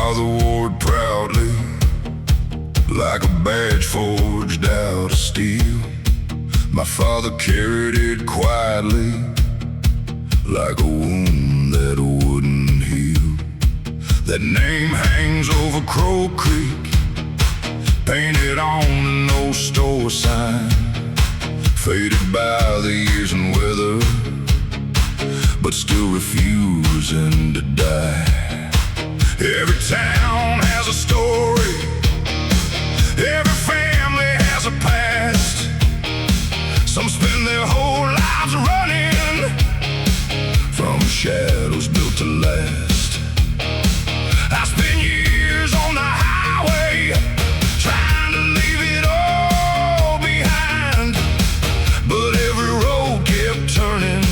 father wore it proudly, like a badge forged out of steel. My father carried it quietly, like a wound that wouldn't heal. That name hangs over Crow Creek, painted on an old store sign, faded by the years and weather, but still refusing to die. Every town has a story, every family has a past. Some spend their whole lives running from shadows built to last. I spent years on the highway trying to leave it all behind, but every road kept turning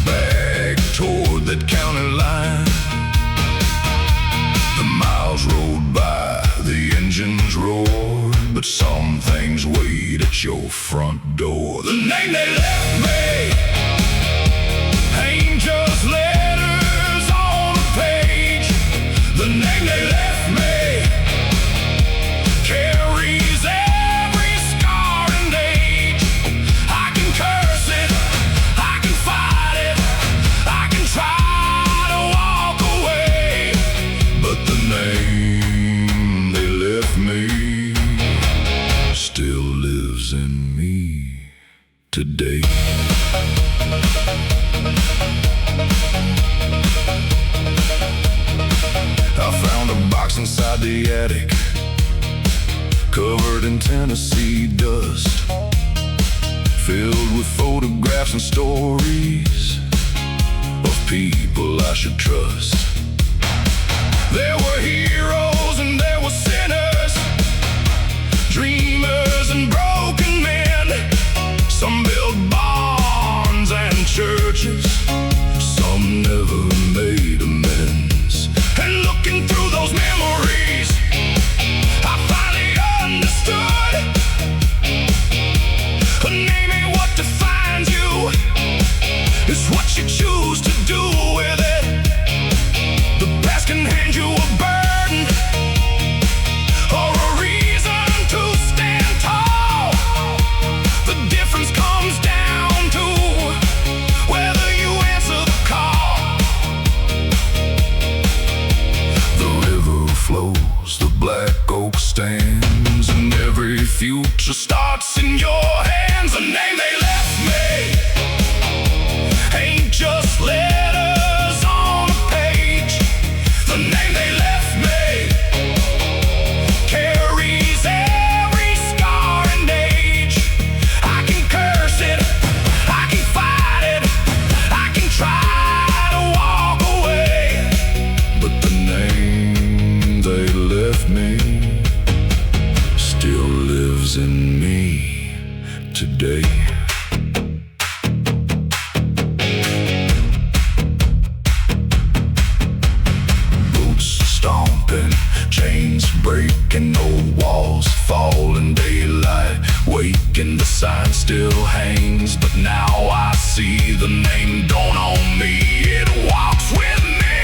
back toward that county line. The miles rolled by, the engines roared, but some things wait at your front door. The name they left me ain't just letters on a page. The name they left me carries every scar and age. I can curse it, I can fight it, I can try to walk away, but the name they left me still lives in me today. I found a box inside the attic, covered in Tennessee dust, filled with photographs and stories of people I should trust. There were heroes and there were sinners, dreamers and broken men. Some built barns and churches, some never made amends. And looking through those memories, I finally understood a name ain't what defines you, it's what you choose to do with it. The past can hand you a burden or a reason to stand tall. The difference comes down to whether you answer the call. The river flows, the black oak stands, and every future starts in your hands. The name they left me ain't just letters on a page. The name they left me carries every scar and age. I can curse it, I can fight it, I can try to walk away, but the name they left me still lives in me today. Stomping, chains breaking, old walls fall in daylight, waking, the sign still hangs, but now I see the name dawn on me. It walks with me.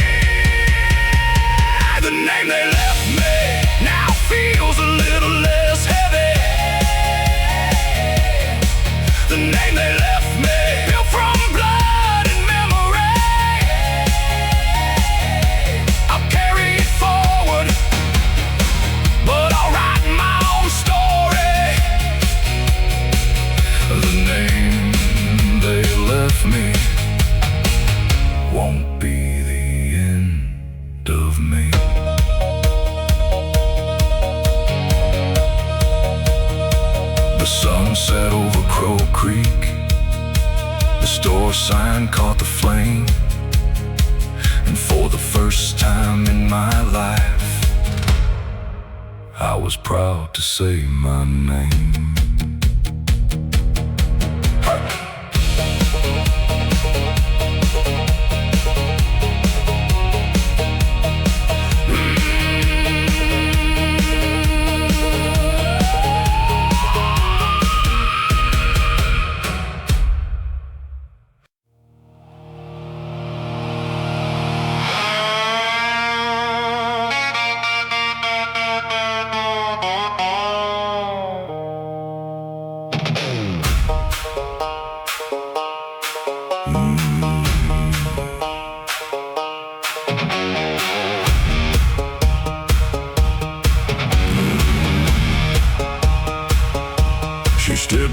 The name they left me now feels a little less heavy. The name they left me built from blood and memory. I'll carry it forward, but I'll write my own story. The name they left me won't be the end of me. The sun set over Crow Creek, the store sign caught the flame, and for the first time in my life, I was proud to say my name.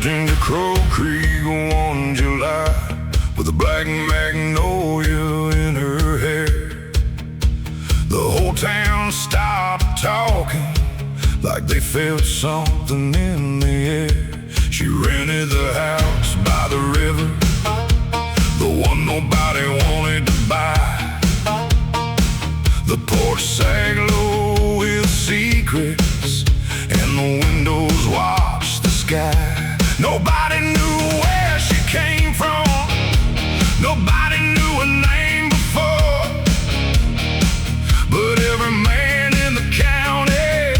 stepped into Crow Creek one July with a black magnolia in her hair. The whole town stopped talking like they felt something in the air. She rented the house by the river, the one nobody wanted to buy. The porch sag low with secrets, and the windows watched the sky. Nobody knew where she came from, nobody knew her name before, but every man in the county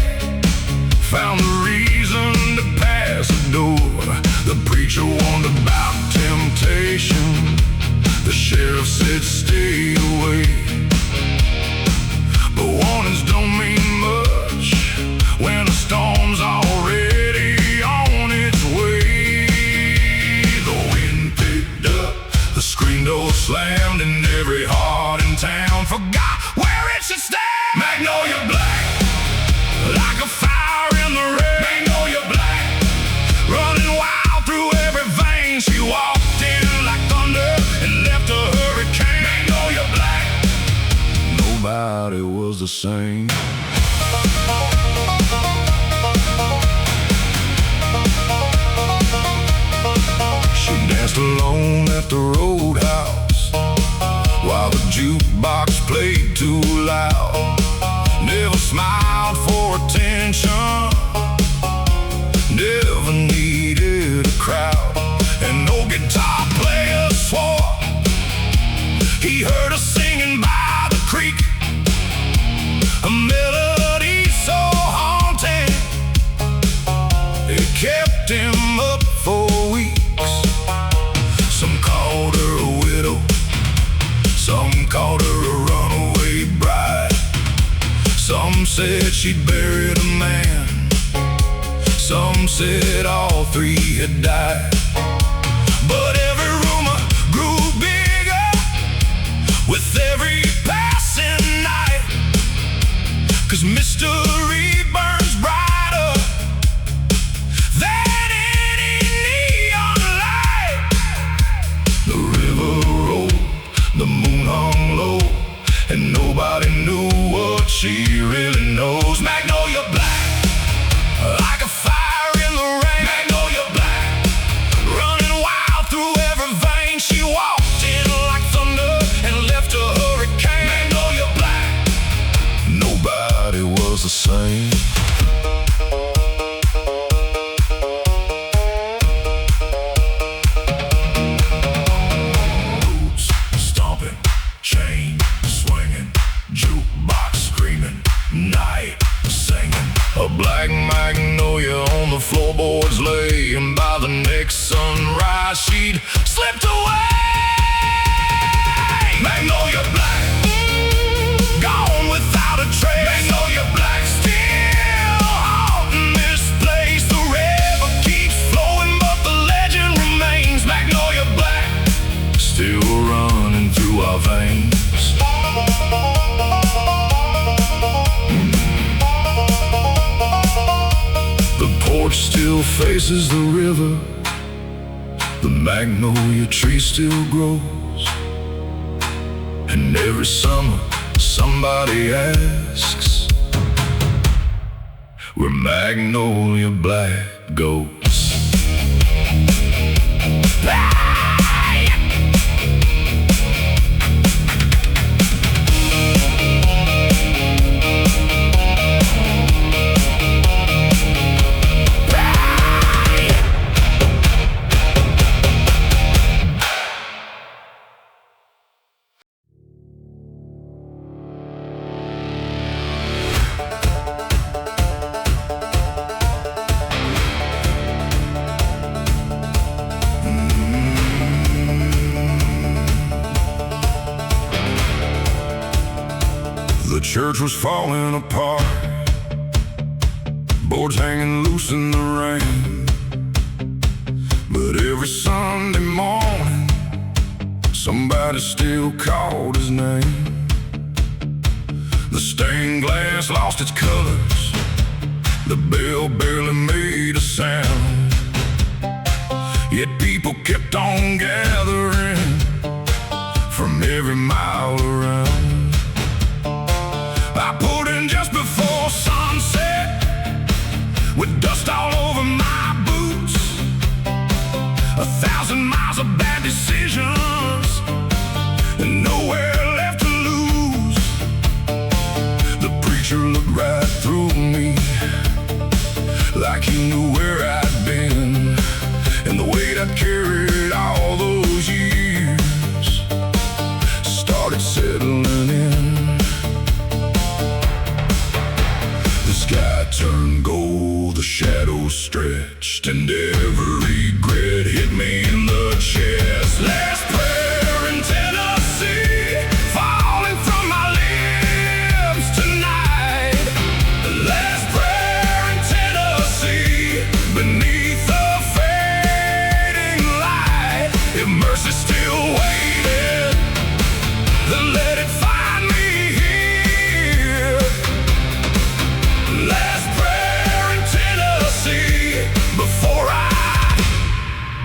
found a reason to pass the door. The preacher warned about temptation, the sheriff said stay away. But warnings don't mean much when a storm's already on its way. The wind picked up, the screen door slammed, and every heart in town forgot where it should stand. Magnolia Black, like a fire in the rain. Magnolia Black, running wild through every vein. She walked in like thunder and left a hurricane. Magnolia Black, nobody was the same. She danced alone at the roadhouse while the jukebox played too loud. Never smiled for attention, never needed a crowd, and no guitar player swore he heard her singing by the creek, a melody so haunting it kept him up for weeks. Some called her a widow, some called her a runaway bride, some said she'd buried a man, some said all three had died. But every rumor grew bigger with every passing night, 'cause mystery burns brighter than any neon light. The river rolled, the moon hung low, and nobody knew what she really knows. Magnolia Black, like a fire in the rain. Magnolia Black, running wild through every vein. She walked in like thunder and left a hurricane. Magnolia Black, nobody was the same. Boots stomping, chain swinging, jukebox screaming, night singing. A black magnolia on the floorboards lay, and by the next sunrise she'd slipped away. Magnolia Black, gone without a trace. Magnolia Black, still haunting this place. The river keeps flowing, but the legend remains. Magnolia Black, still running through our veins. The porch still faces the river, the magnolia tree still grows, and every summer somebody asks where Magnolia Black goes. The church was falling apart, boards hanging loose in the rain. But every Sunday morning, somebody still called his name. The stained glass lost its colors, the bell barely made a sound. Yet people kept on gathering from every mile around. I pulled in just before sunset with dust all over my boots. 1,000 miles of bad decisions and nowhere left to lose. The preacher looked right through me like he knew where I'd been, and the weight I'd carried all those years started settling in. The sky turned gold, the shadows stretched, and every regret hit me in the chest. Last prayer in Tennessee, falling from my lips tonight. The last prayer in Tennessee, beneath the fading light. If mercy still waited, then let it find me here. Last prayer in Tennessee, before I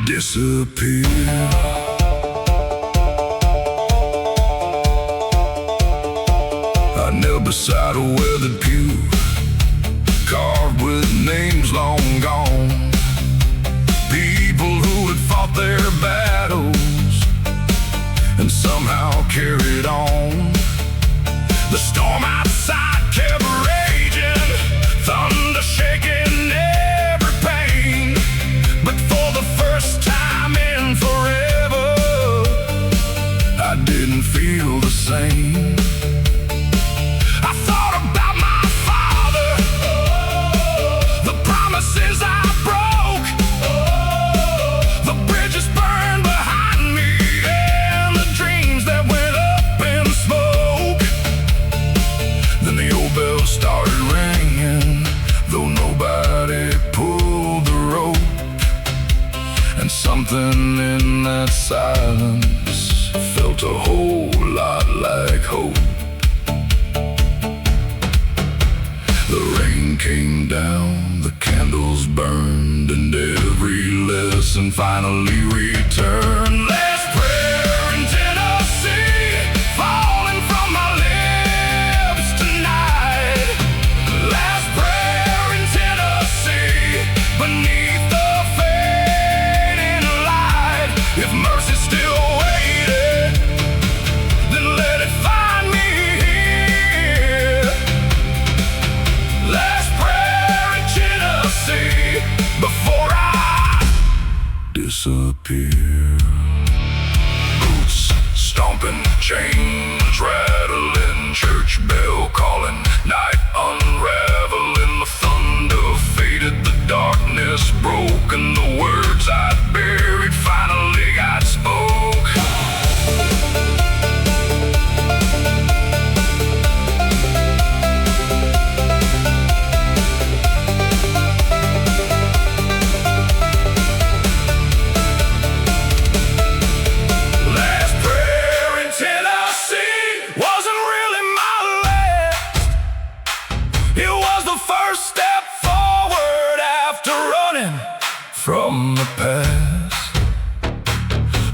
disappear. I knelt beside a weathered pew, carved with names long gone. People who had fought their battles and somehow carried on. The storm outside kept raging, thunder shaking every pane. But for the first time in forever, I didn't feel the same. I thought about my father, the promises I broke, the bridges burned behind me, and the dreams that went up in smoke. Then the old bell started ringing, though nobody pulled the rope. And something in that silence felt a whole lot like hope. The rain came down, the candles burned, and every lesson finally returned. Last prayer in Tennessee, falling from my lips tonight. Last prayer in Tennessee, beneath the fading light. If mercy still waited, then let it find me here. Last prayer in Tennessee, before I disappear. Boots stomping, chains rattling, church bell calling, night unraveling. The thunder faded, the darkness broke, and the words I'd buried finally got spoke. Last prayer in Tennessee wasn't really my last. It was the first step forward after running from the past.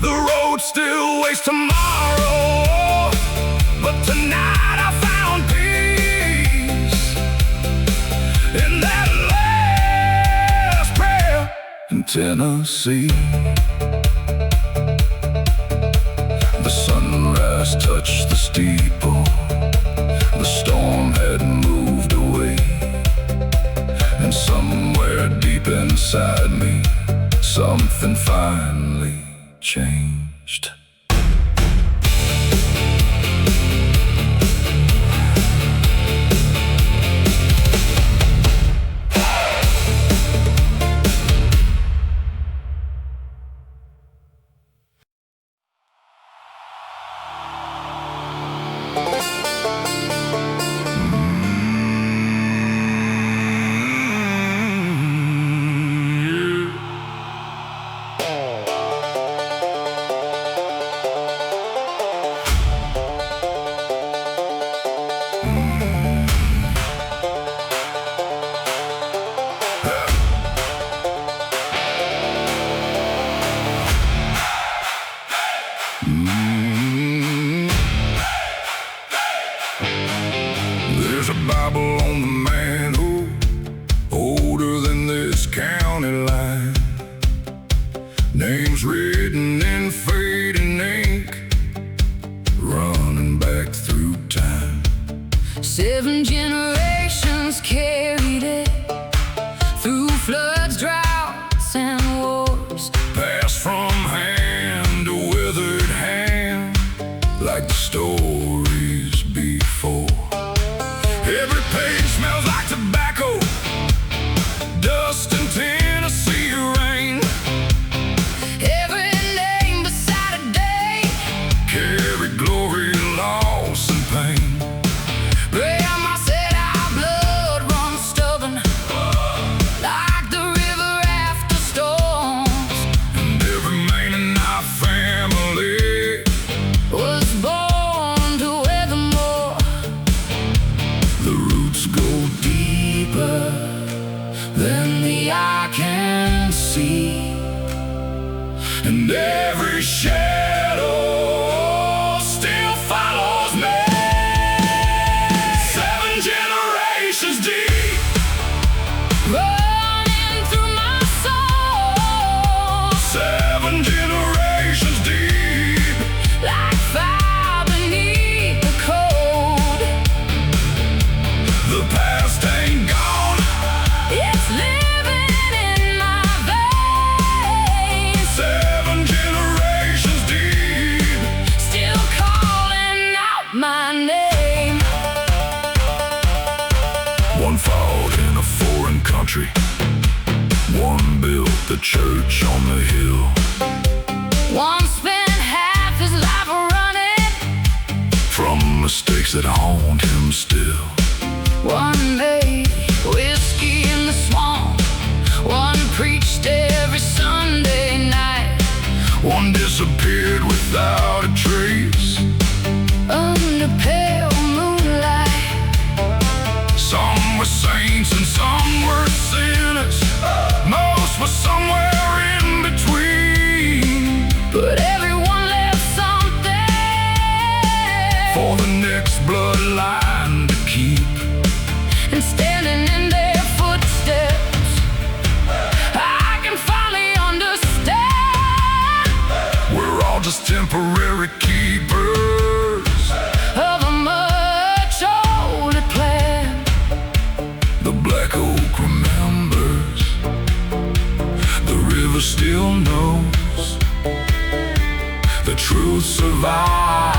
The road still waits tomorrow, but tonight I found peace in that last prayer in Tennessee. The sunrise touched the steeple, the storm had moved away, and somewhere deep inside me, something finally changed. names written in fading ink, running back through time. 7 generations carried it through floods, droughts, and wars, Passed from hand to withered hand, like the stories before. Every page smells like tobacco, dust and Tennessee rain. every name beside a day, Carry glory, loss, and pain. Grandma said our blood runs stubborn, like the river after storms. And every man in our family Was born to weather more. the roots go deeper than the eye can see, and every shadow still follows me. 7 generations deep, Running through my soul, 7 generations deep. like fire beneath the cold. The past ain't gone, It's living in my veins, 7 generations deep. still calling out my name. One fought in a foreign country, one built the church on the hill. One spent half his life running, From mistakes that haunt him still. one made whiskey in the swamp, one preached every Sunday night. One disappeared without a trace. Under pale moonlight, Some were saints and some were sinners. Most were somewhere in between. but everyone left something For the next bloodline to keep. and standing in their footsteps, I can finally understand We're all just temporary keepers. of a much older plan. The black oak remembers, the river still knows, the truth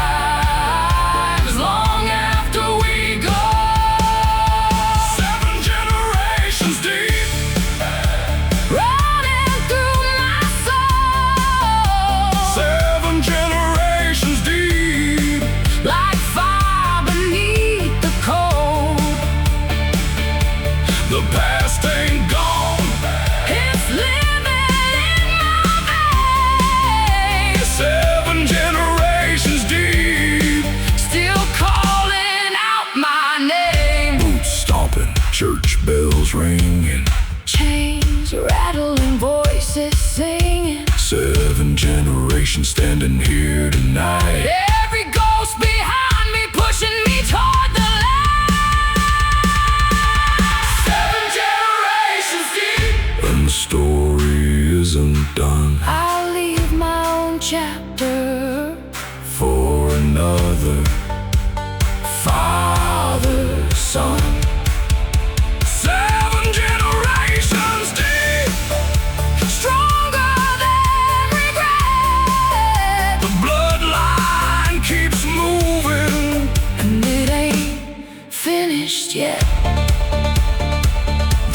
survives long after we go. 7 generations deep, Running through my soul, 7 generations deep. like fire beneath the cold. The past ain't gone, It's living in my veins, 7 generations deep. still calling out my name. Boots stomping, church bells ringing, Chains rattling, voices singing, 7 generations standing here tonight. every ghost behind me pushing me toward the light. 7 generations deep, and the story isn't done. I'll leave my own chapter For another father, son. 7 generations deep, stronger than regret, the bloodline keeps moving. and it ain't finished yet.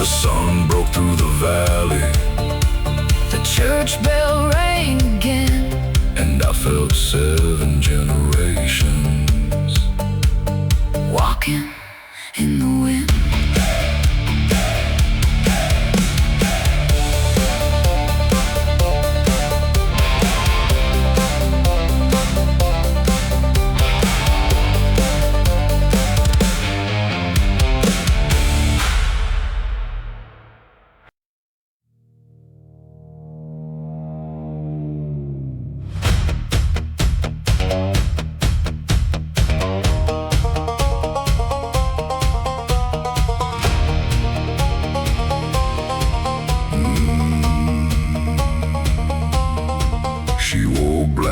The sun broke through the valley, The church bell rang again, and I felt 7 generations walking in the wind.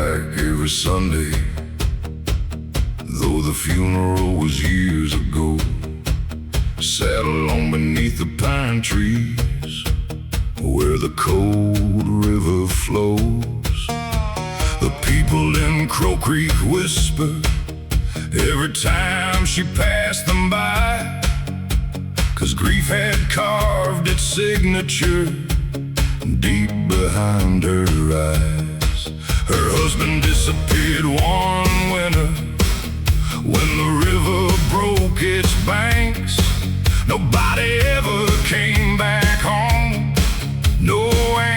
Black every Sunday, though the funeral was years ago. Sat alone beneath the pine trees where the cold river flows. The people in Crow Creek whisper every time she passed them by, 'cause grief had carved its signature deep behind her eyes. Her husband disappeared one winter when the river broke its banks. Nobody ever came back home. No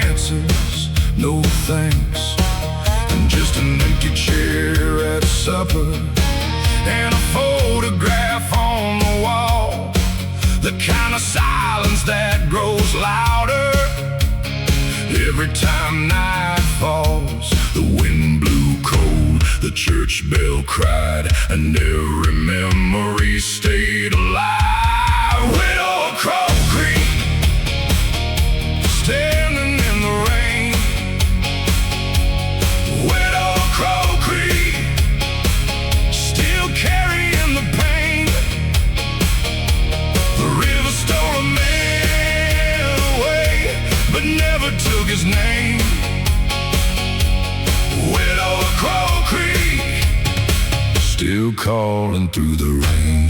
answers, no thanks, and just an empty chair at supper and a photograph on the wall. The kind of silence that grows louder every time night falls. The wind blew cold, the church bell cried, and every memory stayed alive. Widow Crow Creek, standing in the rain. Widow Crow Creek, still carrying the pain. The river stole a man away, but never took his name. Widow Crow Creek, still calling through the rain.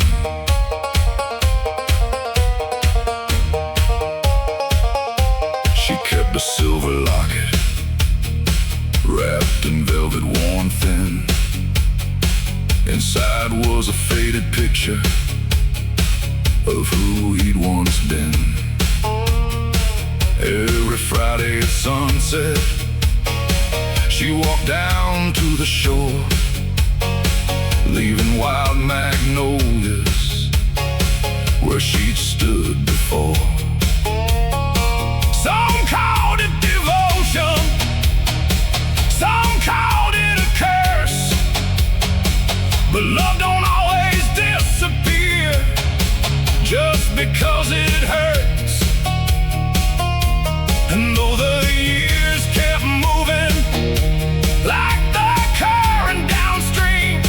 She kept a silver locket wrapped in velvet worn thin. Inside was a faded picture of who he'd once been. Every Friday at sunset, she walked down to the shore, leaving wild magnolias where she'd stood before. Some called it devotion, some called it a curse, but love don't always disappear just because it hurts. And though the years kept moving like the current downstream,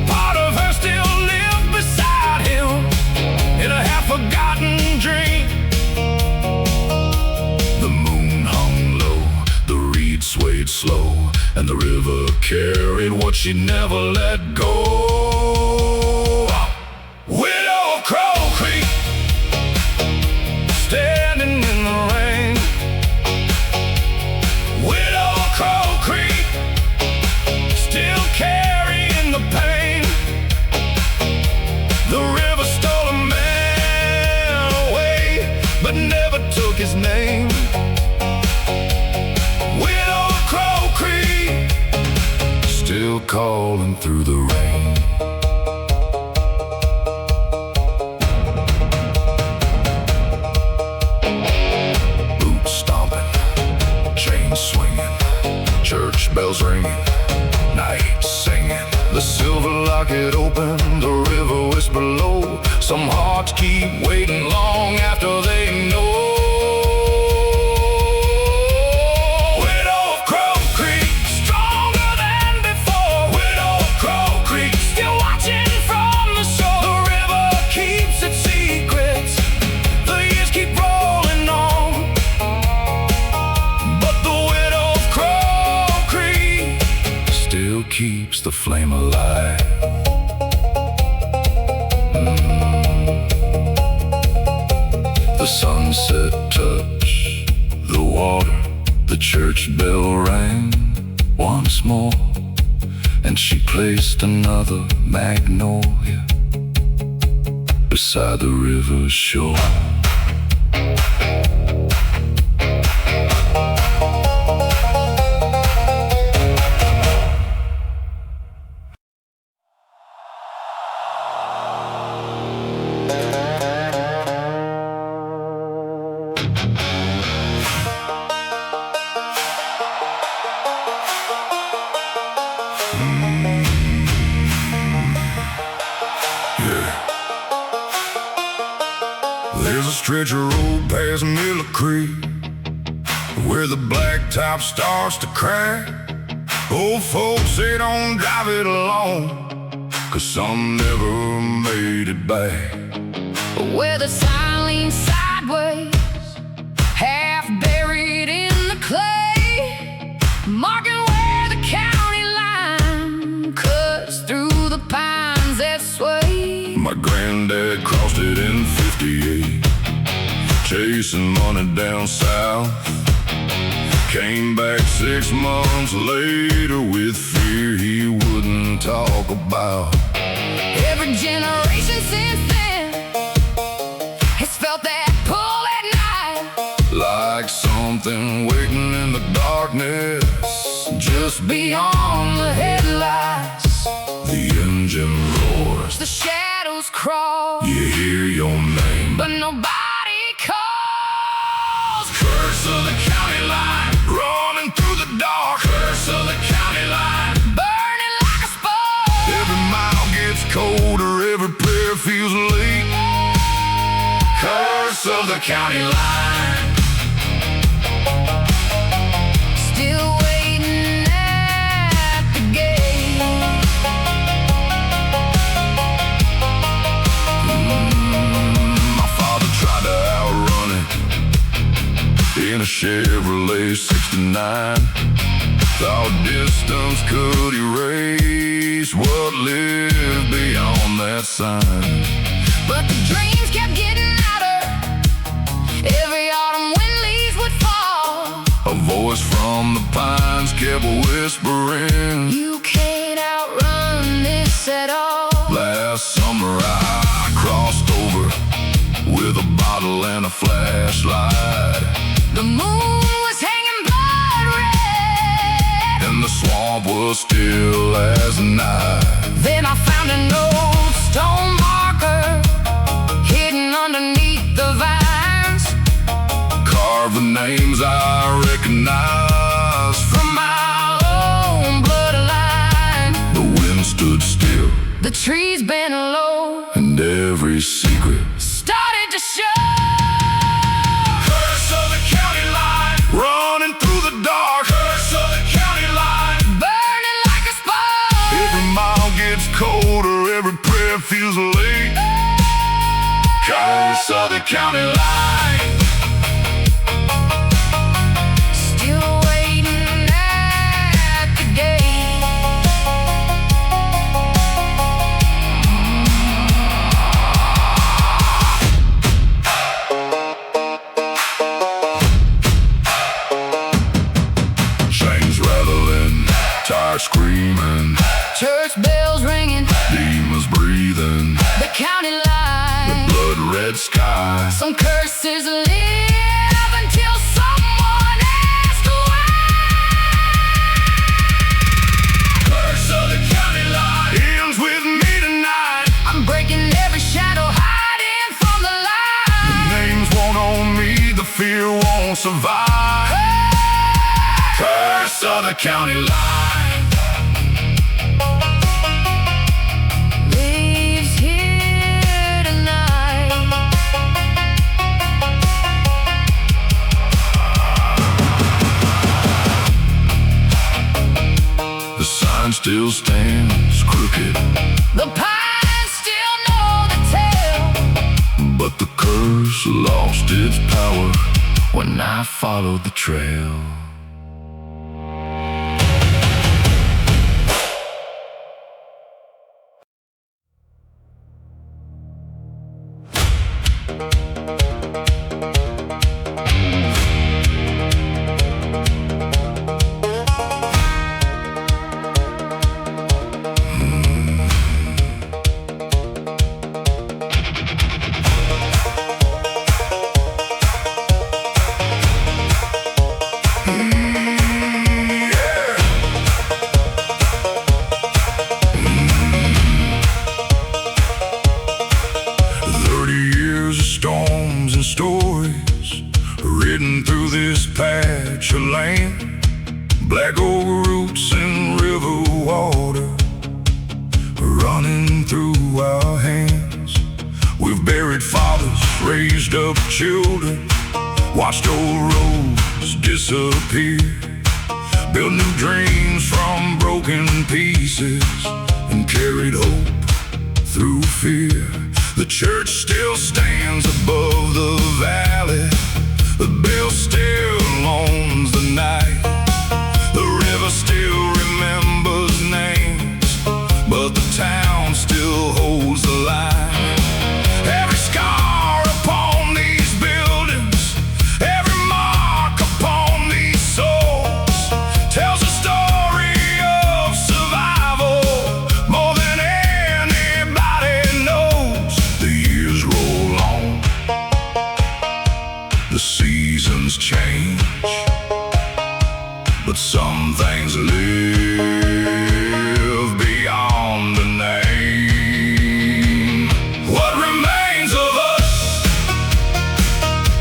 part of her still lived beside him in a half-forgotten dream. The moon hung low, the reeds swayed slow, and the river carried what she never let go. Widow Crow Creek, standing in the rain. Widow Crow Creek, still carrying the pain. The river stole a man away, but never took his name. Widow Crow Creek, still calling through the rain. Boots stomping, chains swinging, church bells ringing, night singing. The silver locket open, the river whisper low. Some hearts keep waiting long after they know. Widow Crow Creek, stronger than before. Widow Crow Creek, still watching from the shore. The river keeps its secrets, the years keep rolling on, but the widow Crow Creek still keeps the flame alive. The sunset touched the water, the church bell rang once more, and she placed another magnolia beside the river's shore. There's a stretch of road past Miller Creek where the blacktop starts to crack. Old folks say don't drive it alone, 'cause some never made it back. Where the sign leans sideways, half buried in the clay, marking where the county line cuts through the pines that sway. My granddad crossed it in '58, chasing money down south. Came back 6 months later with fear he wouldn't talk about. Every generation since then has felt that pull at night, like something waiting in the darkness just beyond the headlights. The engine roars, the shadows crawl, you hear your name, but nobody calls. Curse of the county line, running through the dark. Curse of the county line, burning like a spark. every mile gets colder, every prayer feels late. Curse of the county line, Still waiting at the gate. my father tried to outrun it in a Chevrolet '69. Thought distance could erase what lived beyond that sign. But the dreams kept getting louder. Every autumn when leaves would fall, A voice from the pines kept whispering, you can't outrun this at all. last summer I crossed over with a bottle and a flashlight, The moon was hanging blood red, and the swamp was still as night. then I found an old stone marker hidden underneath the vines, Carved the names I recognized. from my own bloodline. The wind stood still, The trees bent low, and every secret. started to show. Curse of the county line, running through the dark. Curse of the county line, Burning like a spark. every mile gets colder, every prayer feels late. Curse of the county line, Still waiting at the gate. chains rattling, tires screaming, Church bells ringing, demons breathing, the county line. blood red sky. Some curses live until someone asks why. Curse of the county line ends with me tonight. I'm breaking every shadow, hiding from the light. Names won't own me, the fear won't survive. Curse of the county line, Lives here tonight. the sign still stands crooked, The pines still know the tale, but the curse lost its power when I followed the trail. Ridden through this patch of land, black oak roots and river water running through our hands. We've buried fathers, raised up children, watched old roads disappear, built new dreams from broken pieces, and carried hope through fear. The church still stands above the valley, the bell still owns the night, the river still remembers names, but the town still holds the line. Every scar upon these buildings, every mark upon these souls, tells a story of survival more than anybody knows. The years roll on, the seasons change, but some things live beyond the name. What remains of us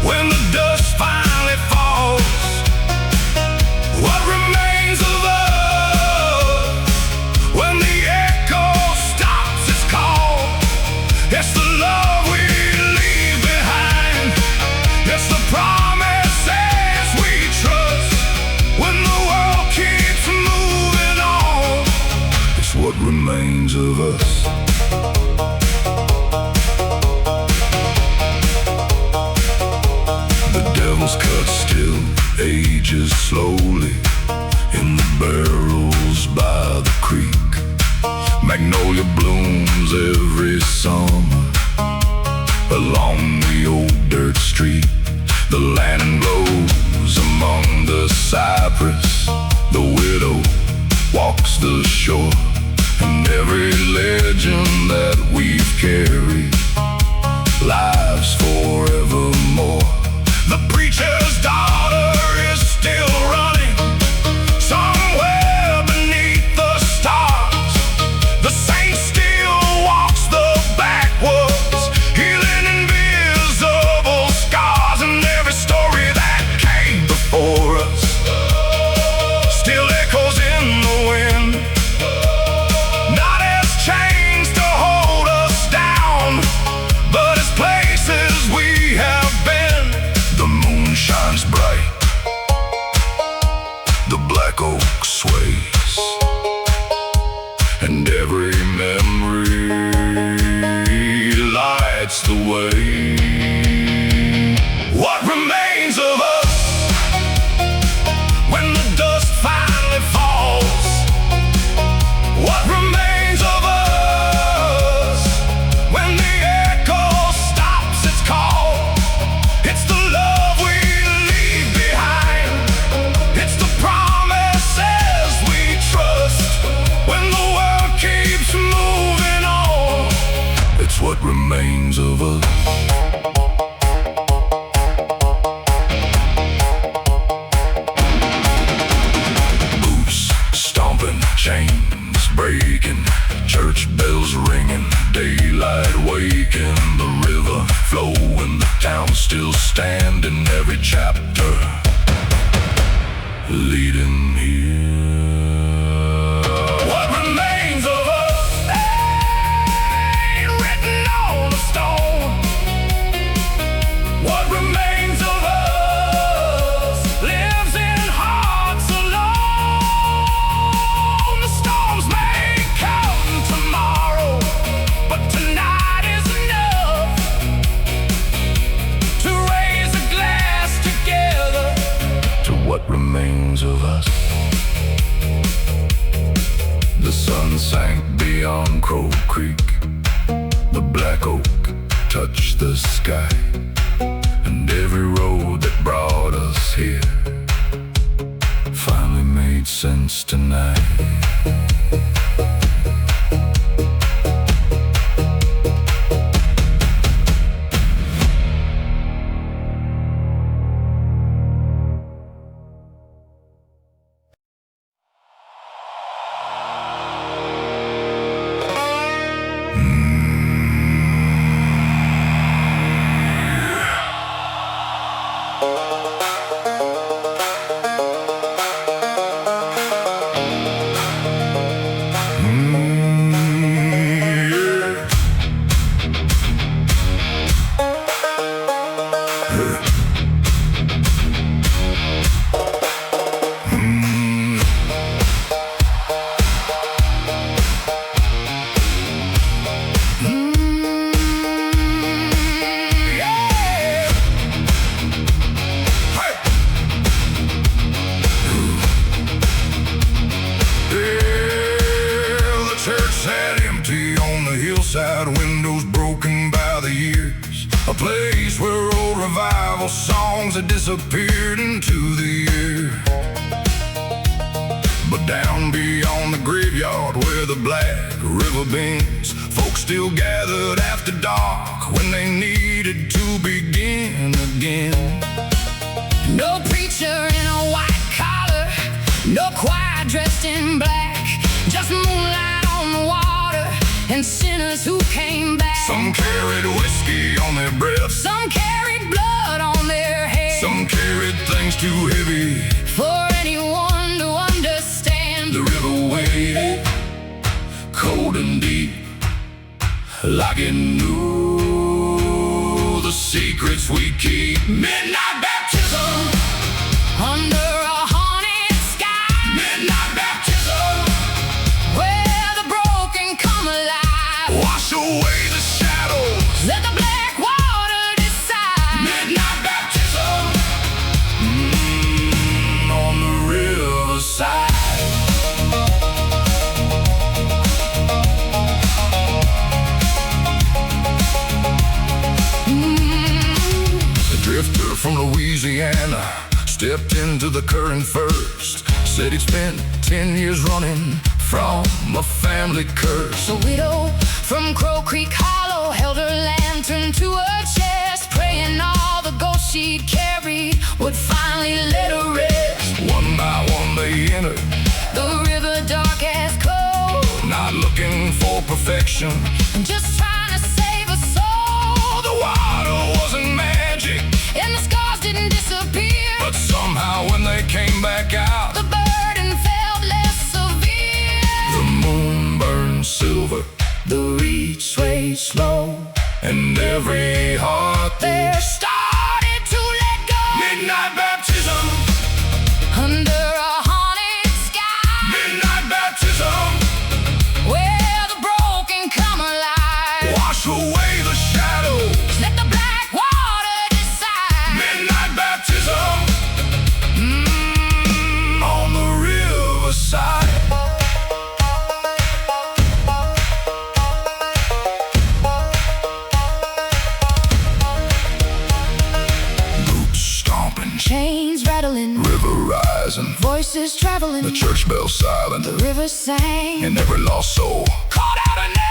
when the dust finally falls? What remains of us when the echo stops its call? It's the love we leave behind, it's the promises we trust when the world keeps moving on. It's what remains of us. The devil's cut still ages slowly in the barrels by the creek. Magnolia blooms every summer along the old dirt street. The land glows among the cypress, the widow walks the shore, and every legend that we've carried lives forevermore. The preacher's daughter is still running somewhere beneath the stars. The saint still walks the backwoods, healing invisible scars, and every story that came before us still echoes in the wind. Not as chains to hold us down, but as places we have been. The moon shines bright, the black oak sways, and every memory lights the way. What remains of us when the dust finally falls? What remains of us when the echo stops its call? It's the love we leave behind, it's the promises we trust when the world keeps moving on. It's what remains of us. Boots stomping, chains breaking, church bells ringing, daylight waking, the river flowing, the town still standing, every chapter leading here. What remains of us ain't written on a stone. What remains of us lives in hearts alone. The storms may come tomorrow, but tonight is enough to raise a glass together to what remains of us. The sun sank beyond Crow Creek, the black oak touched the sky, and every road that brought us here finally made sense tonight. place where old revival songs had disappeared into the air. But down beyond the graveyard where the Black River bends, folks still gathered after dark when they needed to begin again. No preacher in a white collar, no choir dressed in black, just moonlight on the water and sinners who came back. Some carried whiskey on their breath, some carried blood on their head, some carried things too heavy for anyone to understand. The river waited, cold and deep, like it knew the secrets we keep. Midnight baptism Under a haunted sky, midnight baptism, where the broken come alive. wash away the shadows, Let the black water decide. midnight baptism, on the riverside. The drifter from Louisiana stepped into the current first, said he'd spent 10 years running from a family curse. The widow from Crow Creek Hollow held her lantern to her chest, praying all the ghosts she'd carried would finally let her rest. One by one they entered, The river dark as coal, not looking for perfection. just trying to save a soul. The water wasn't magic, And the scars didn't disappear, but somehow when they came back out, the burden felt less severe. the moon burned silver, The reed swayed slow, and every heart there started to let go. midnight baptism, Under a haunted sky, midnight baptism, where the broken come alive. wash away the shadows, Let the black water decide. midnight baptism, on the riverside. Boots stomping, Chains rattling, river rising, voices traveling, the church bell silent, the river sang. and every lost soul called out a name.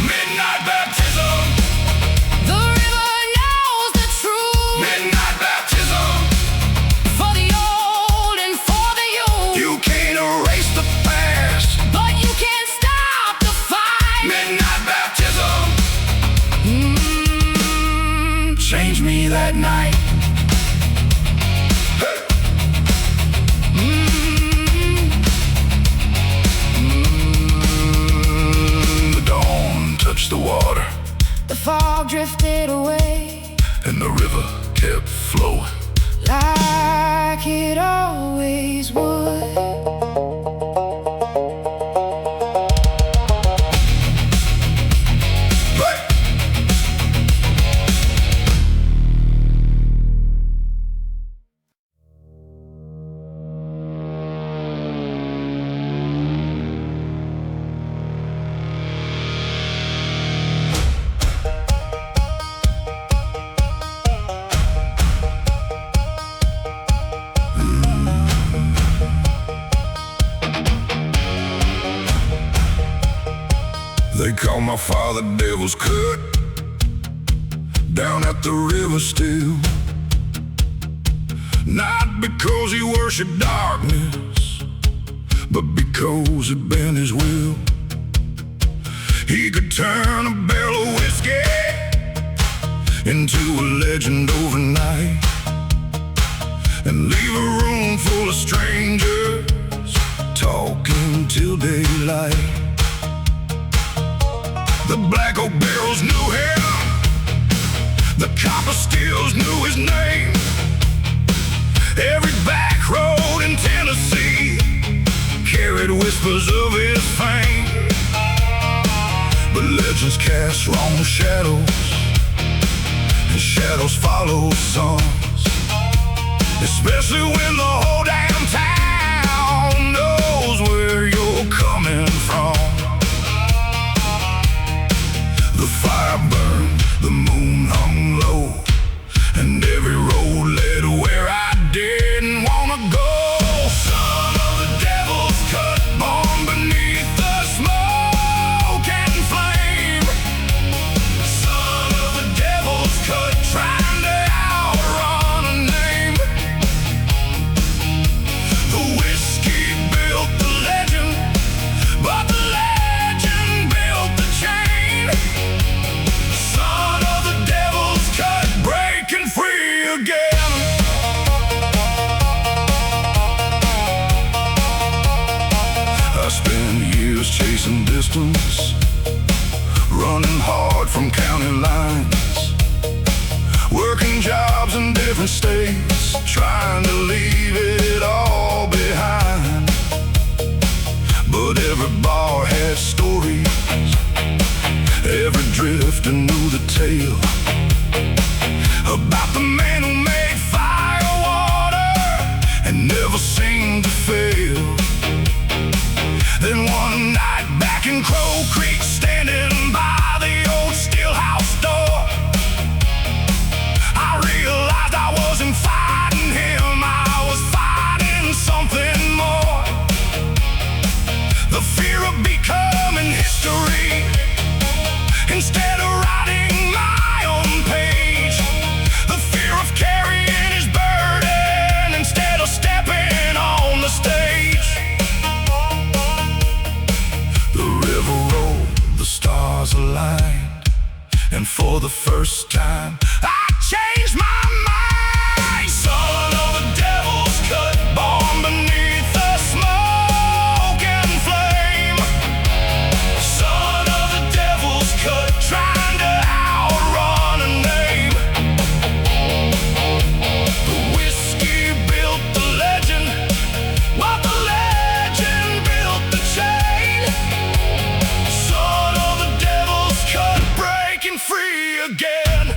Midnight baptism, The river knows the truth, midnight baptism. for the old and for the youth. You can't erase the past, But you can't stop the fight. midnight baptism. Changed me that night. Hey. The dawn touched the water, The fog drifted away, and the river kept flowing. like it always would. Hey. They call my father Devil's Cut, down at the river still. Not because he worshiped darkness, but because it bent his will. He could turn a barrel of whiskey into a legend overnight, and leave a room full of strangers talking till daylight. The black oak barrels knew him, the copper stills knew his name. Every back road in Tennessee carried whispers of his fame. cast wrong shadows, and shadows follow suns, especially when the whole damn town knows where you're coming from. The fire burned, the moon hung low, and every road led where I didn't wanna go. Son of the devil's cut, born beneath the smoke and flame. Son of the devil's cut, trying to outrun a name. The whiskey built the legend, but the legend built the chain. Son of the devil's cut, breaking free again. I spent years chasing distance, running hard from county lines, working jobs in different states, trying to leave it all behind. But every bar had stories, every drifter knew the tale about the man who made Firewater and never seemed to fail. Then one night back in Crow Creek, standing by the old steel house door, I realized I wasn't fighting him, I was fighting something more. The fear of becoming history, instead of writing my own page. The fear of carrying his burden, instead of stepping on the stage. The river rolled, the stars aligned, and for the first time I changed my mind. Son of the devil's cut, born beneath the smoke and flame. Son of the devil's cut, trying to outrun a name. The whiskey built the legend, while the legend built the chain. Son of the devil's cut, breaking free again.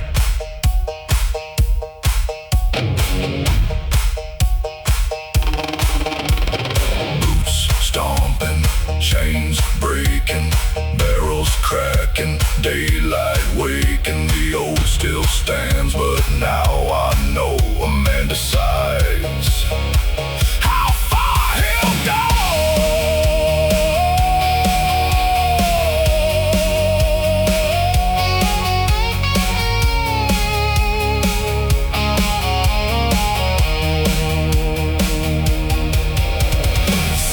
Boots stomping, chains breaking, barrels cracking, daylight waking. The old still stands, but now I know a man decides how far he'll go.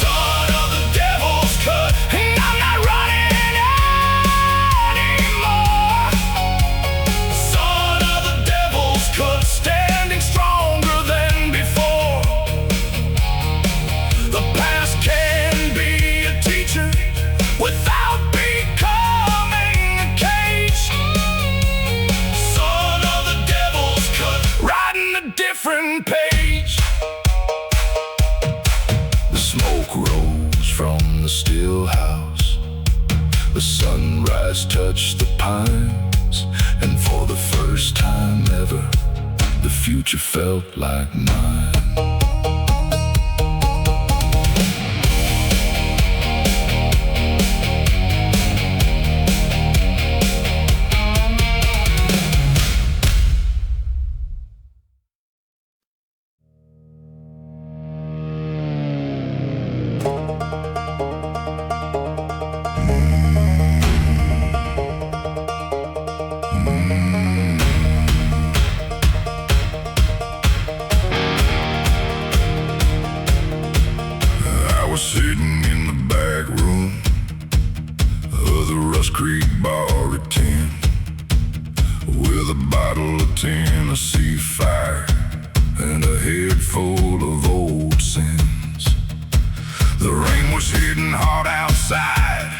Son of the devil's cut, and I'm not running anymore. Son of the devil's cut, standing stronger than before. The past can be a teacher without becoming a cage. Son of the devil's cut, writing a different page. The smoke rose from the still house, the sunrise touched the pines, and for the first time ever, the future felt like mine. Sitting in the back room of the Rust Creek Bar at 10, with a bottle of Tennessee Fire and a head full of old sins. The rain was hitting hard outside,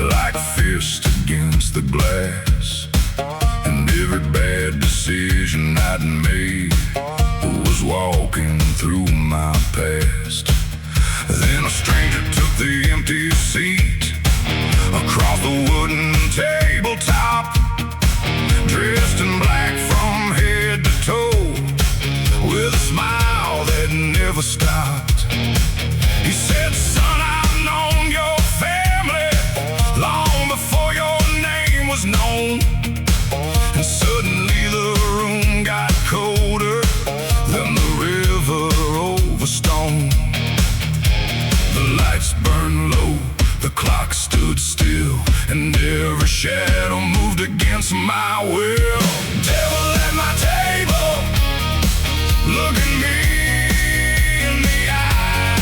like a fist against the glass, and every bad decision I'd made was walking through my past. Then a stranger took the empty seat across the wooden tabletop, dressed in black from head to toe, with a smile that never stopped. He said, son, I've known your family long before your name was known. And suddenly the room got colder than the river over stone. The lights burned low, the clock stood still, and every shadow moved against my will. Devil at my table, look at me in the eye.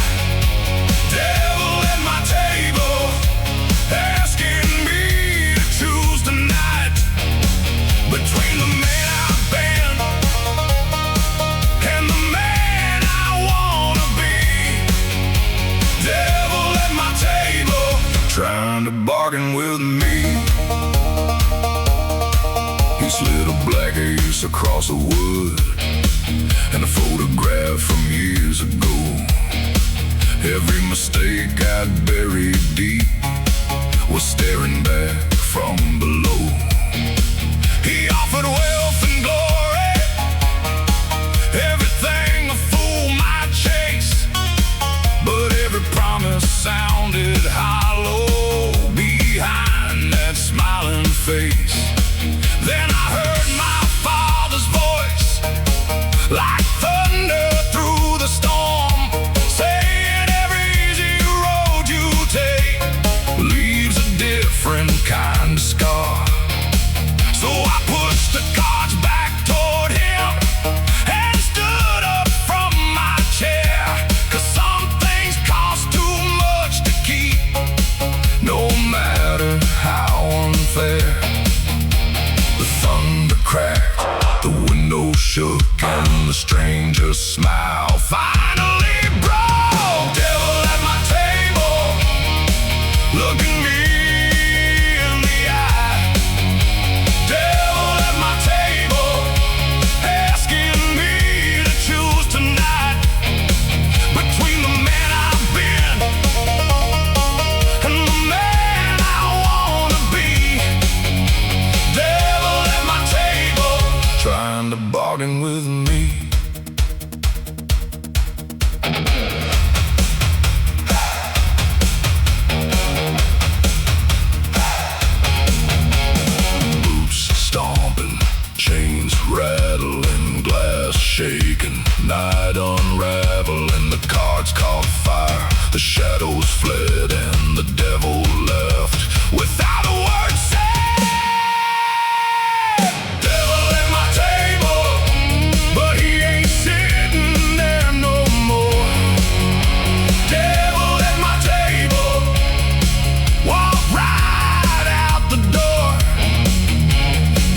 Devil at my table, asking me to choose tonight between the man I've been and the man I wanna be. Devil at my table, trying to bargain with me. He slid a black ace across the wood and a photograph from years ago. Every mistake I'd buried deep was staring back from below. He offered wealth and glory, everything a fool might chase, but every promise sounded hollow behind that smiling face. Then I heard my father's voice, like thunder through the storm, saying every easy road you take leaves a different kind of scar. So I pushed the cards back toward him and stood up from my chair, 'cause some things cost too much to keep, no matter how unfair. The thunder cracked, the window shook, and the stranger's smile finally broke. Devil at my table, look at me in the eye. Devil at my table, asking me to choose tonight between the man I've been and the man I wanna be. Devil at my table, trying to bargain with me. Boots stomping, chains rattling, glass shaking, night unraveling, the cards caught fire, the shadows fled, and the devil left without a word said. Devil at my table, but he ain't sitting there no more. Devil at my table, walk right out the door.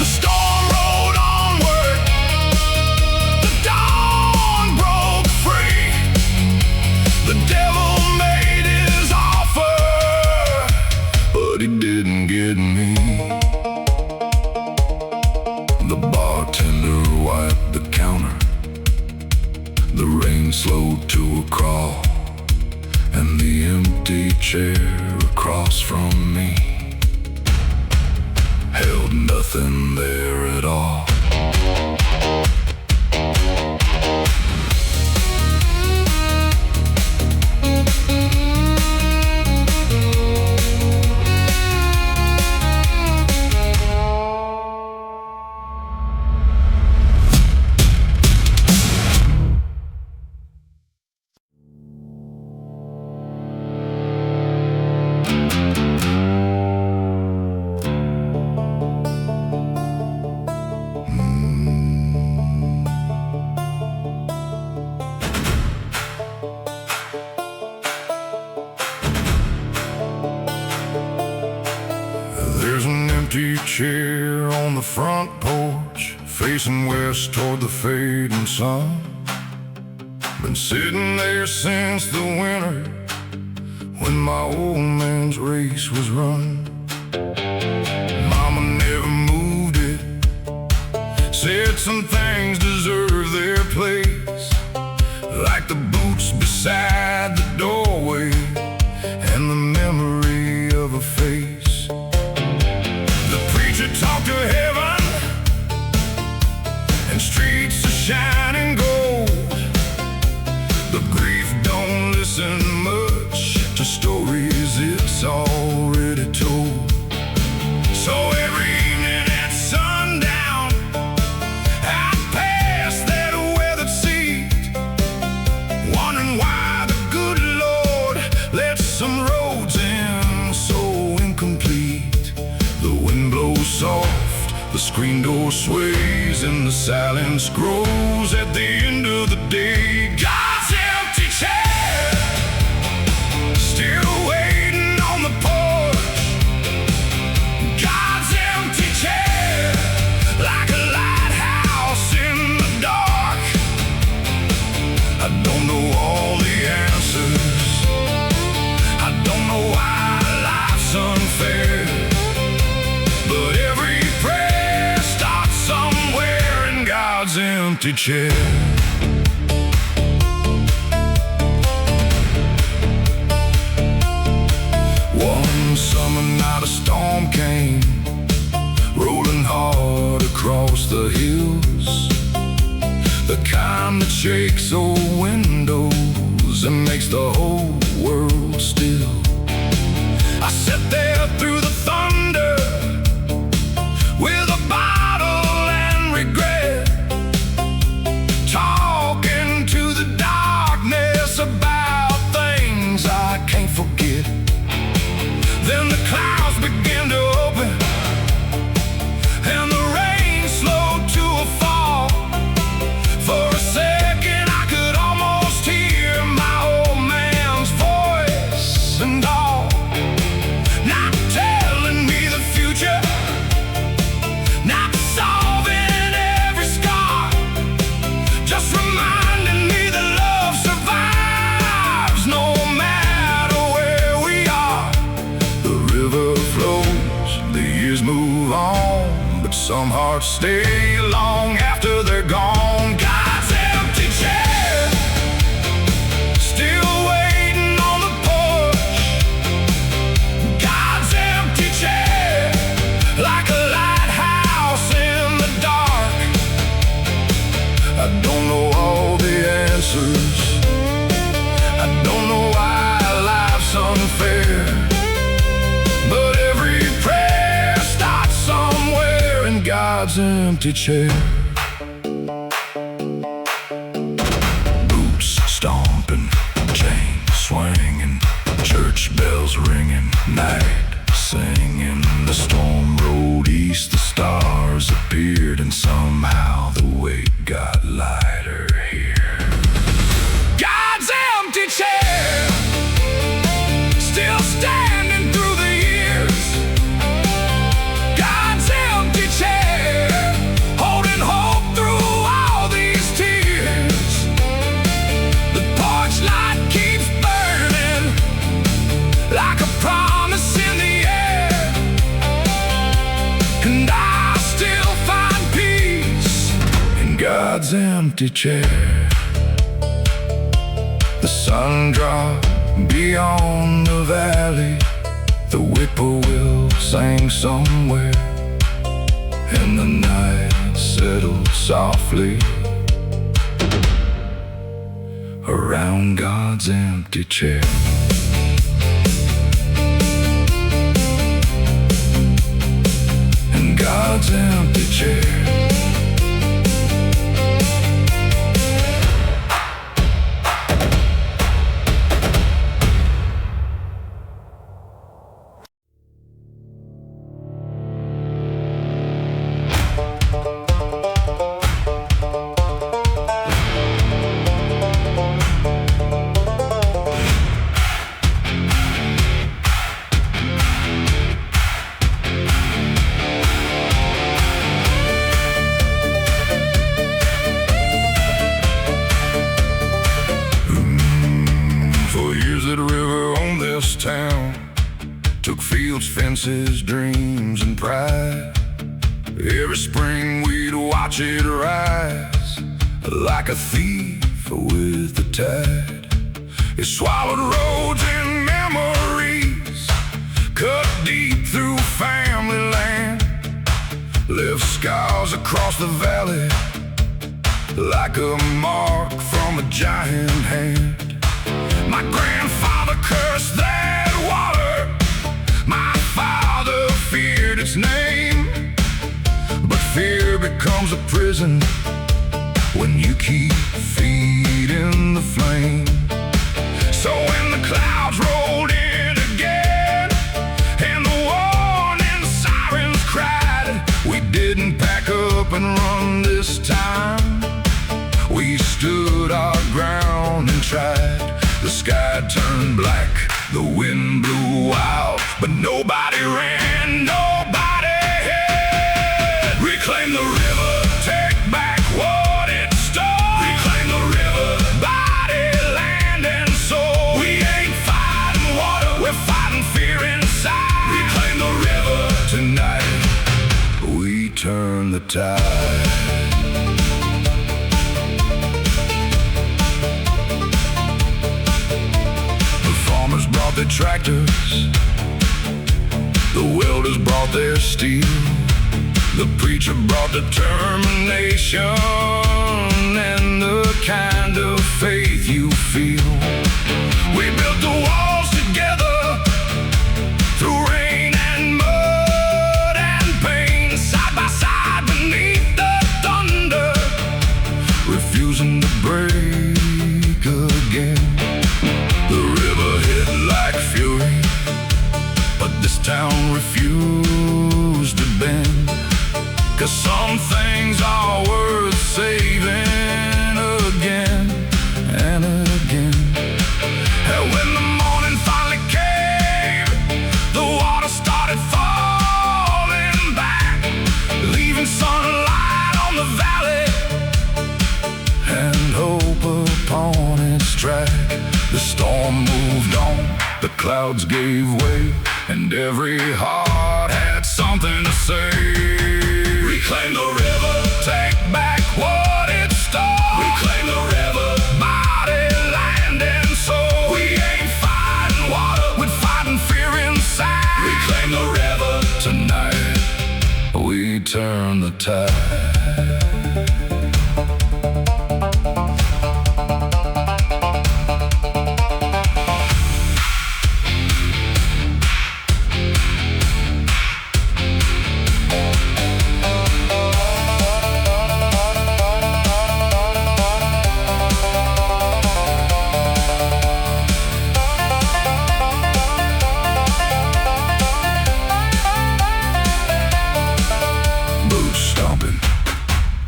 The storm rolled onward, the dawn broke free. The devil made his offer, but he didn't get me. The bartender wiped the counter, the rain slowed to a crawl, and the empty chair across from me held nothing there at all. There's an empty chair on the front porch, facing west toward the fading sun. Been sitting there since the winter, when my old man's race was run. Mama never moved it, said some things deserve their place, like the boots beside the doorway and the memory of a face. screen door sways and the silence grows. At the end of the day, God's empty chair, still waiting on the porch. God's empty chair, like a lighthouse in the dark. I don't know all the answers, I don't know why life's unfair, but every prayer starts somewhere in God's empty chair. One summer night a storm came, rolling hard across the hills, the kind that shakes old windows and makes the whole world still. I sat there through the thunder with a bottle and regret, talking to the darkness about things I can't forget. Then the clouds began to open and the rain slowed to a fall. For a second I could almost hear my old man's voice and all, not telling me the future, not solving every scar, just reminding me that love survives no matter where we are. The river flows, the years move on, but some hearts stay long after they're gone. God's empty chair, still waiting on the porch. God's empty chair, like a lighthouse in the dark. I don't know all the answers, I don't know why life's unfair, but every prayer starts somewhere in God's empty chair. Boots stomping, chains swinging, church bells ringing, night singing. The storm rolled east, the stars appeared, and somehow the weight got lighter here. God's empty chair, still standing through the years. God's empty chair, holding hope through all these tears. The porch light keeps burning like a promise in the air, and I still find peace in God's empty chair. The sun dropped beyond the valley, the whippoorwill sang somewhere, and the night settled softly around God's empty chair. In God's empty chair. Town took fields, fences, dreams, and pride. Every spring we'd watch it rise like a thief with the tide. It swallowed roads and memories, cut deep through family land, left scars across the valley like a mark from a giant hand. My grandfather cursed that water, my father feared its name, but fear becomes a prison when you keep feeding the flame. So when the clouds rolled in again and the warning sirens cried, we didn't pass stood our ground and tried. The sky turned black, the wind blew wild, but nobody ran, nobody hid. Reclaim the river, take back what it stole. Reclaim the river, body, land, and soul. We ain't fighting water, we're fighting fear inside. Reclaim the river, tonight we turn the tide. Brought their tractors, the welders brought their steel, the preacher brought determination and the kind of faith you feel. We built the walls together through rain and mud and pain, side by side beneath the thunder, refusing to break again. Fury, but this town refused to bend, 'cause some things are worth saving again and again. And when the morning finally came, the water started falling back, leaving sunlight on the valley and hope upon its track. The storm moved on, the clouds gave way, and every heart had something to say. Reclaim the river, take back what it stole. Reclaim the river, body, land, and soul. We ain't fighting water, we're fighting fear inside. Reclaim the river, tonight we turn the tide.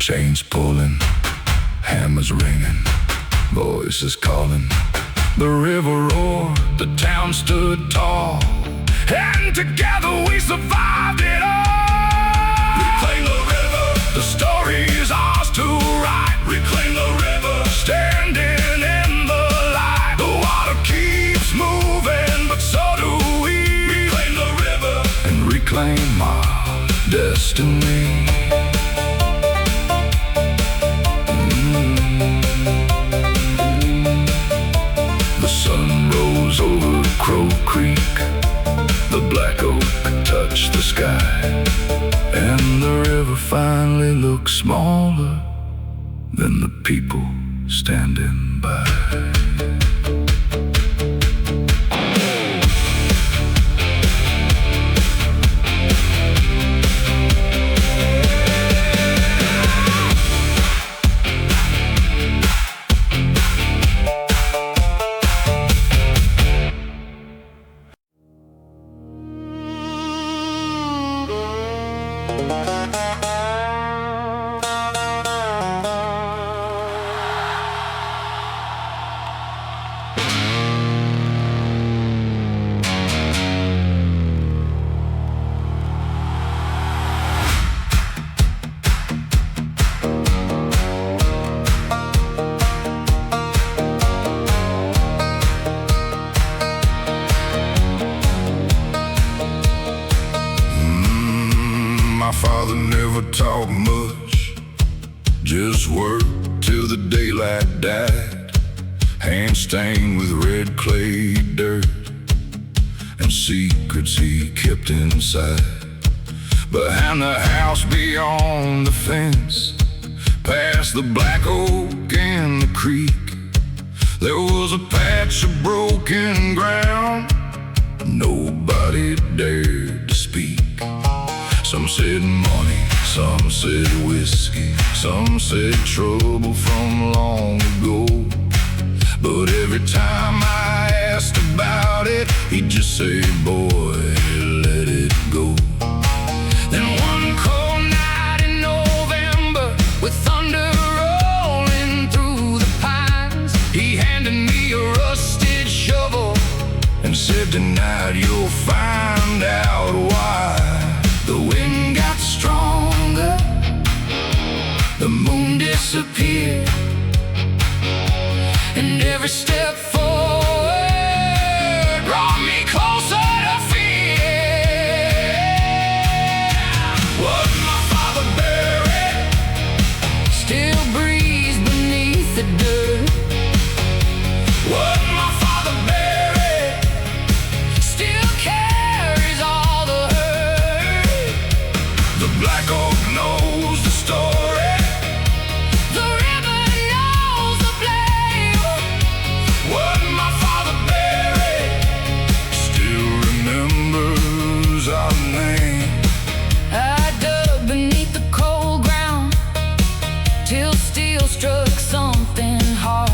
Chains pulling, hammers ringing, voices calling. The river roared, the town stood tall, and together we survived it all. Reclaim the river, the story's ours to write. Reclaim the river, standing in the light. The water keeps moving, but so do we. Reclaim the river and reclaim our destiny. The sun rose over Crow Creek, the black oak touched the sky, and the river finally looked smaller than the people standing by. My father never talked much, just worked till the daylight died. Hands stained with red clay dirt, and secrets he kept inside. Behind the house, beyond the fence, past the black oak and the creek, there was a patch of broken ground. Nobody dared to speak. Some said money, some said whiskey, some said trouble from long ago. But every time I asked about it, he'd just say, boy, let it go. Then one cold night in November, with thunder rolling through the said tonight you'll find out why. The wind got stronger, the moon disappeared, and every step forward brought me closer to fear. What my father buried Still breathes beneath the dirt. What my father buried Still carries all the hurt. The black oak knows the story. The river knows the blame. What my father buried still remembers our name. I dug beneath the cold ground till steel struck something hard.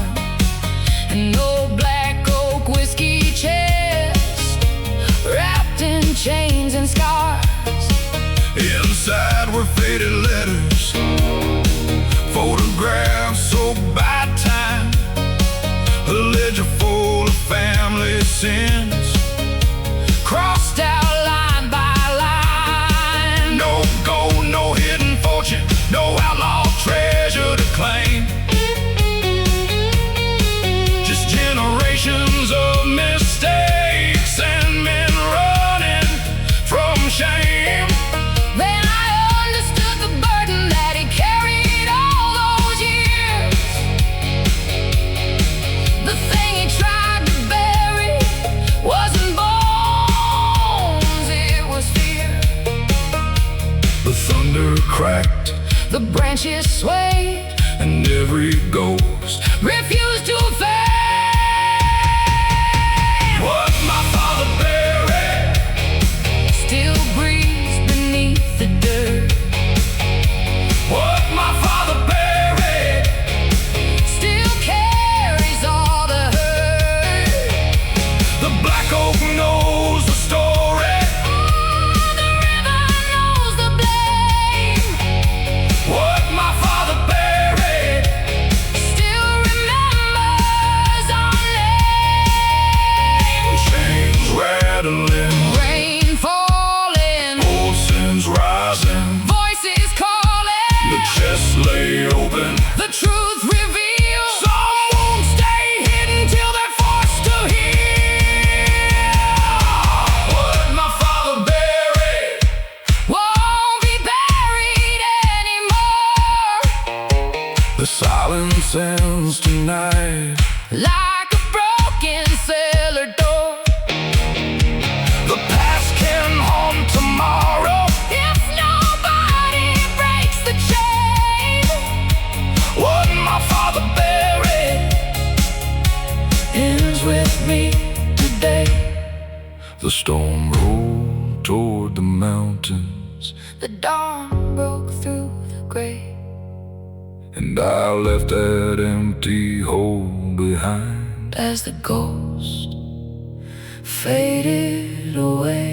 An old black oak whiskey chest wrapped in chains and scars. Inside were faded letters, photographs soaked by time, a ledger full of family sins, Crossed out line by line. no gold, no hidden fortune, no outlaw treasure to claim. Just generations of mistakes and men running from shame. Then I understood the burden that he carried all those years. The thing he tried to bury wasn't bones, it was fear. The thunder cracked The branches swayed, and every ghost. refused to fade. What my father buried Still breathes beneath the dirt. What my father buried Still carries all the hurt. The black oak knows the story. The river knows the blame. What my father buried Still remembers our name. chains rattling, Rain falling, old sins rising. voices calling. The chest lay open. The truth revealed. Some won't stay hidden till they're forced to heal. What my father buried Won't be buried anymore. the silence ends tonight. Like a broken cellar door. The past can haunt tomorrow. If nobody breaks the chain. What my father buried Ends with me today. The storm rolled toward the mountains, The dawn broke through the gray. and I left that empty hole behind. As the ghost faded away.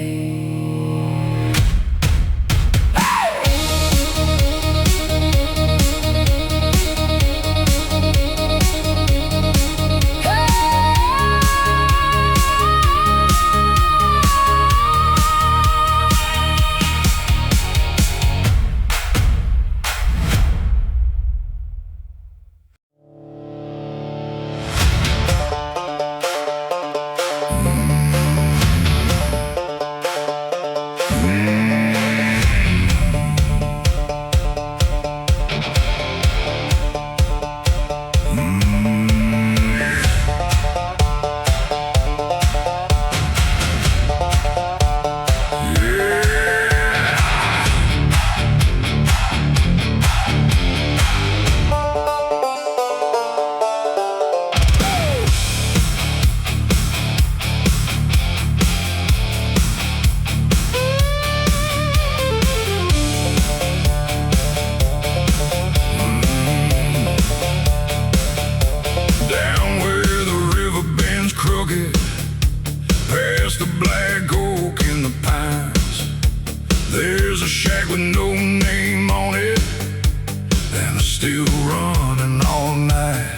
still running all night.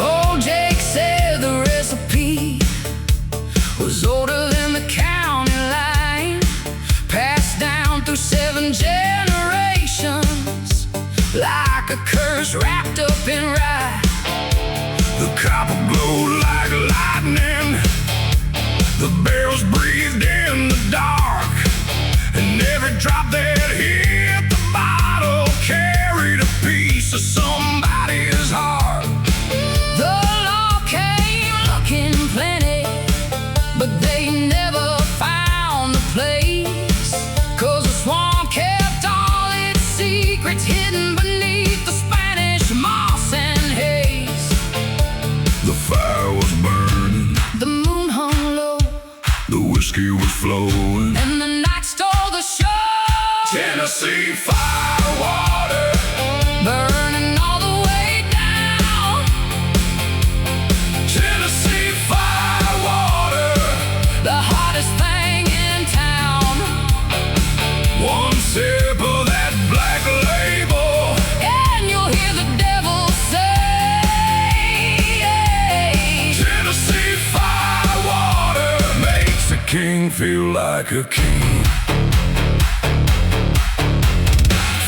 Old Jake said the recipe was The copper glowed like lightning. The barrels breathed in the dark, and every drop that hit the bottle carried a piece of somebody's heart. The law came looking plenty, but they never found the place, 'cause the swamp kept all its secrets hidden beneath the Spanish moss and haze. The fire was burning, The moon hung low, the whiskey was flowing. and the night stole the show. Tennessee firewater, Burning all the way down. Tennessee firewater, The hottest thing in town. one sip of that black label, And you'll hear the devil say, Tennessee firewater makes a king feel like a king.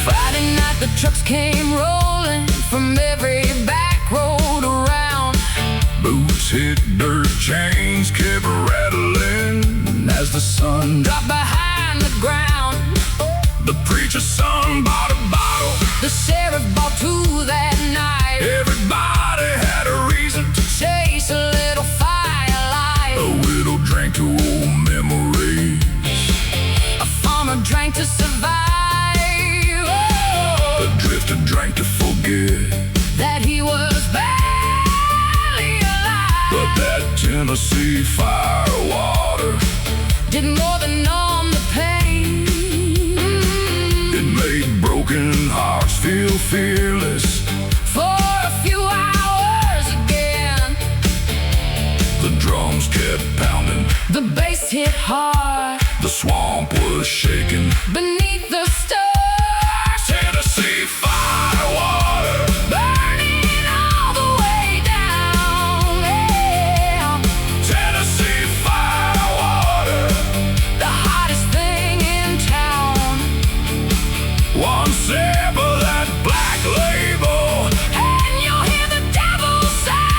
Friday night the trucks came rolling from every back road around. Boots hit dirt, chains kept rattling as the sun Dropped behind the ground. The preacher's son bought a bottle. The sheriff bought two that night. Everybody had a reason to. Chase a little firelight. A widow drank to old memories. A farmer drank to survive. Oh, A drifter drank to forget. that he was barely alive. But that Tennessee firewater, Did more than numb the pain. it made broken hearts feel fearless. For a few hours again, The drums kept pounding, the bass hit hard the swamp was shaking. beneath the stars. Tennessee firewater, Burning all the way down. Yeah. Tennessee firewater, The hottest thing in town. one sip of that black label, And you'll hear the devil say,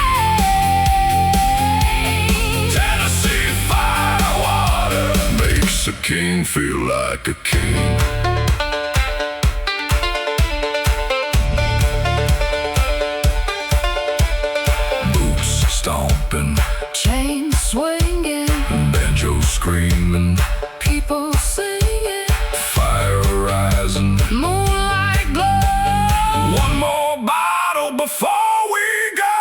Tennessee firewater makes a king feel like a king. Boots stomping, chain swinging, banjo screaming, people singing, fire rising. moonlight glow. One more bottle before we go.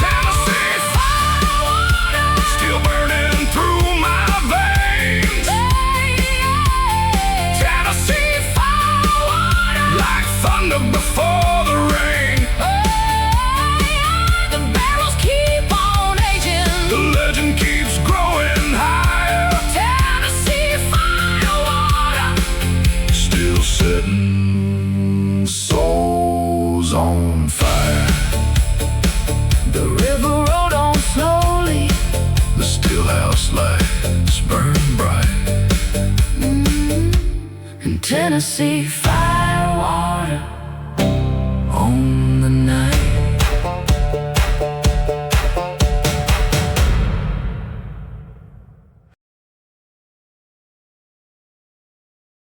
Tennessee firewater, still burning through my veins. Tennessee firewater, like thunder before the rain. The barrels keep on aging. The legend keeps growing higher, Tennessee firewater. still setting souls on fire. The river rolled on slowly. The still house lights burn bright. In Tennessee